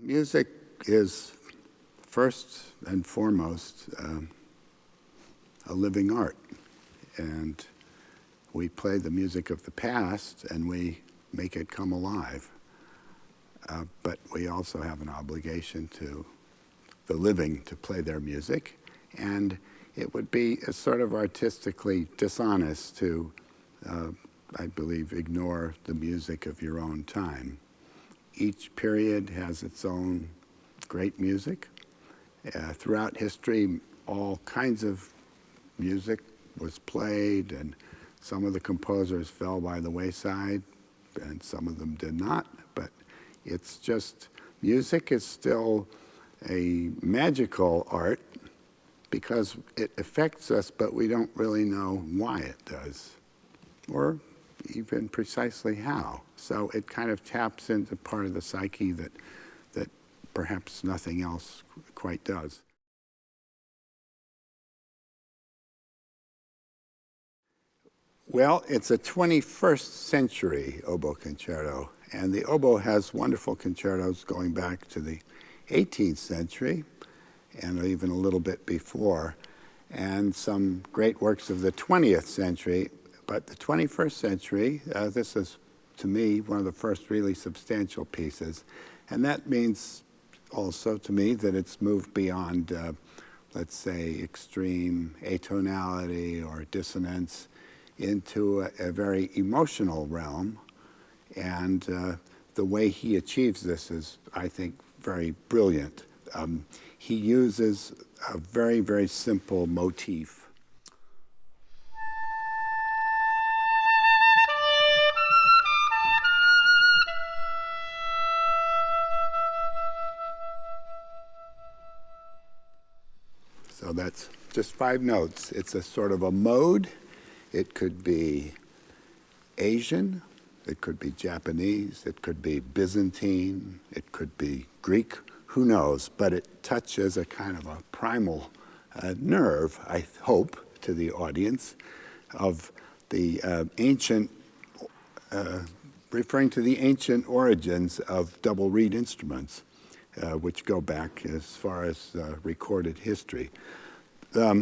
Music is first and foremost a living art, and we play the music of the past and we make it come alive. But we also have an obligation to the living to play their music, and it would be sort of artistically dishonest to, I believe, ignore the music of your own time. Each period has its own great music. Throughout history, all kinds of music was played, and some of the composers fell by the wayside, and some of them did not. But it's just, music is still a magical art because it affects us, but we don't really know why it does, or even precisely how. So it kind of taps into part of the psyche that perhaps nothing else quite does. Well, it's a 21st century oboe concerto, and the oboe has wonderful concertos going back to the 18th century and even a little bit before, and some great works of the 20th century. But the 21st century, this is, to me, one of the first really substantial pieces. And that means also, to me, that it's moved beyond, let's say, extreme atonality or dissonance into a very emotional realm. And the way he achieves this is, I think, very brilliant. He uses a very, very simple motif. So that's just 5 notes. It's a sort of a mode. It could be Asian, it could be Japanese, it could be Byzantine, it could be Greek, who knows? But it touches a kind of a primal nerve, I hope, to the audience of the ancient, referring to the ancient origins of double reed instruments, which go back as far as recorded history.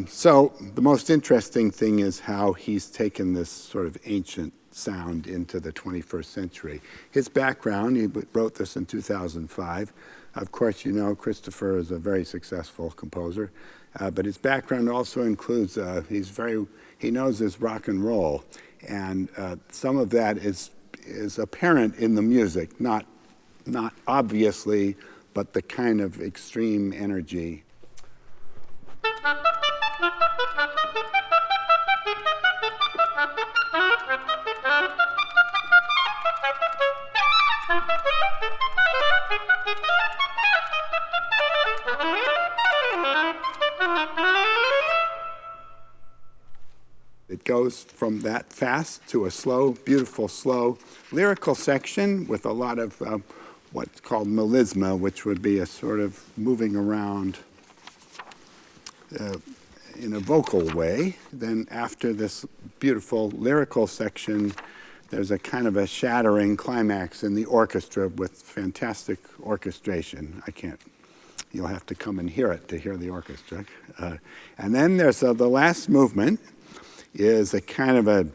So the most interesting thing is how he's taken this sort of ancient sound into the 21st century. His background, he wrote this in 2005. Of course, you know, Christopher is a very successful composer, but his background also includes, he knows his rock and roll, and some of that is apparent in the music, not obviously, but the kind of extreme energy. It goes from that fast to a slow, beautiful, slow lyrical section with a lot of what's called melisma, which would be a sort of moving around in a vocal way. Then after this beautiful lyrical section, there's a kind of a shattering climax in the orchestra with fantastic orchestration. You'll have to come and hear it to hear the orchestra. And then there's the last movement is a kind of a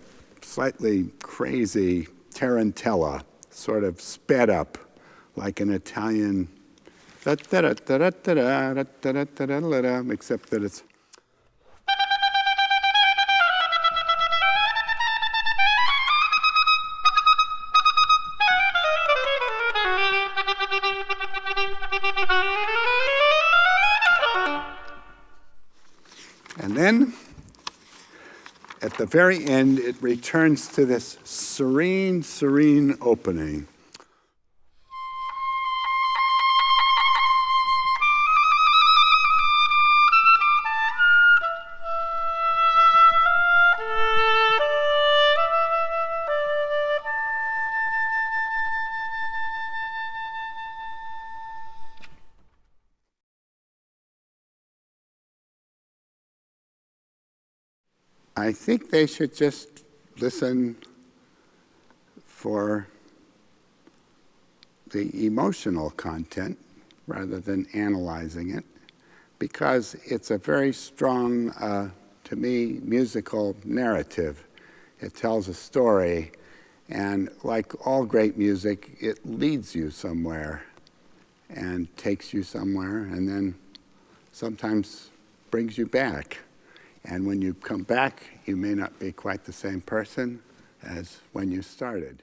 slightly crazy tarantella, sort of sped up like an Italian, except that it's and then at the very end, it returns to this serene, serene opening. I think they should just listen for the emotional content rather than analyzing it, because it's a very strong, to me, musical narrative. It tells a story, and like all great music, it leads you somewhere and takes you somewhere, and then sometimes brings you back. And when you come back, you may not be quite the same person as when you started.